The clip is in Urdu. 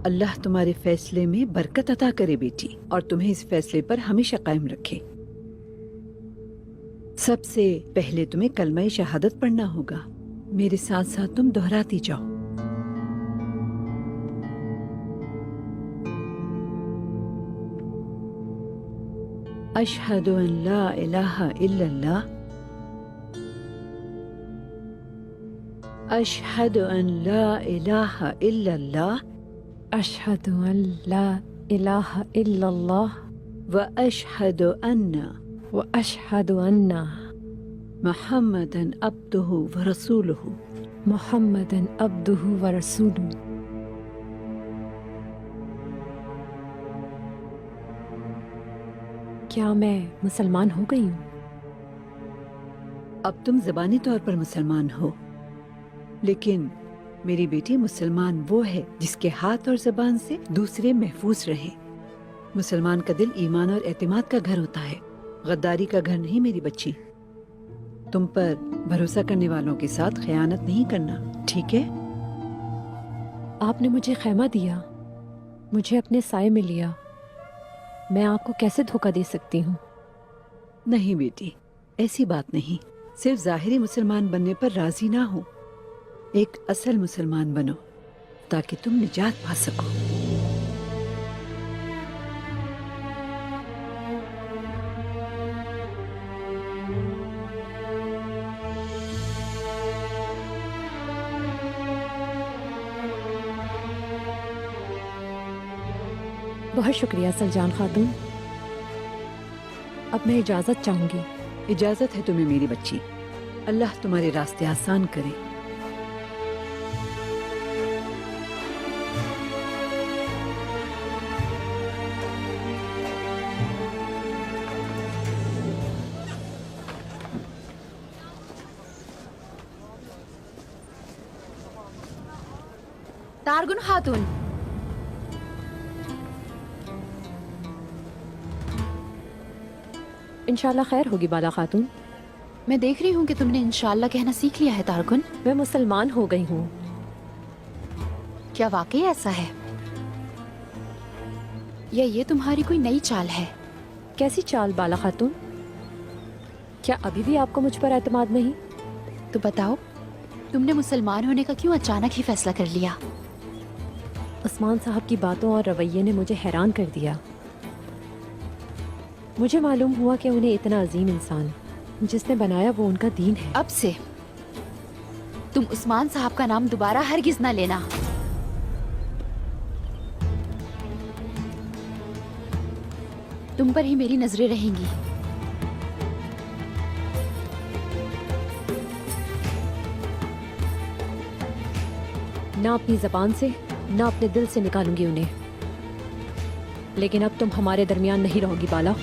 اللہ تمہارے فیصلے میں برکت عطا کرے بیٹی، اور تمہیں اس فیصلے پر ہمیشہ قائم رکھے۔ سب سے پہلے تمہیں کلمہ شہادت پڑھنا ہوگا، میرے ساتھ ساتھ تم دہراتی جاؤ۔ اشہد ان لا الہ الا اللہ، اشہد ان لا الہ الا اللہ، اشہد ان لا الہ الا اللہ واشہد ان واشہد ان محمدا عبدہ ورسولہ۔ محمدا عبدہ ورسولہ۔ کیا میں مسلمان ہو گئی ہوں؟ اب تم زبانی طور پر مسلمان ہو، لیکن میری بیٹی مسلمان وہ ہے جس کے ہاتھ اور زبان سے دوسرے محفوظ رہیں۔ مسلمان کا دل ایمان اور اعتماد کا گھر ہوتا ہے، غداری کا گھر نہیں میری بچی۔ تم پر بھروسہ کرنے والوں کے ساتھ خیانت نہیں کرنا، ٹھیک ہے؟ آپ نے مجھے خیمہ دیا، مجھے اپنے سائے میں لیا، میں آپ کو کیسے دھوکہ دے سکتی ہوں؟ نہیں بیٹی، ایسی بات نہیں۔ صرف ظاہری مسلمان بننے پر راضی نہ ہو، ایک اصل مسلمان بنو تاکہ تم نجات پا سکو۔ بہت شکریہ سلجان خاتون، اب میں اجازت چاہوں گی۔ اجازت ہے تمہیں میری بچی، اللہ تمہارے راستے آسان کرے۔ تارگن خاتون، انشاءاللہ خیر ہوگی بالا خاتون۔ میں دیکھ رہی ہوں کہ تم نے انشاءاللہ کہنا سیکھ لیا ہے تارگن۔ میں مسلمان ہو گئی ہوں۔ کیا واقعی ایسا ہے یا یہ تمہاری کوئی نئی چال ہے؟ کیسی چال بالا خاتون؟ کیا ابھی بھی آپ کو مجھ پر اعتماد نہیں؟ تو بتاؤ، تم نے مسلمان ہونے کا کیوں اچانک ہی فیصلہ کر لیا؟ عثمان صاحب کی باتوں اور رویے نے مجھے حیران کر دیا۔ مجھے معلوم ہوا کہ انہیں اتنا عظیم انسان جس نے بنایا وہ ان کا دین ہے۔ اب سے تم عثمان صاحب کا نام دوبارہ ہرگز نہ لینا۔ تم پر ہی میری نظریں رہیں گی۔ نہ اپنی زبان سے نہ اپنے دل سے نکالوں گی انہیں، لیکن اب تم ہمارے درمیان نہیں رہو گی بالا۔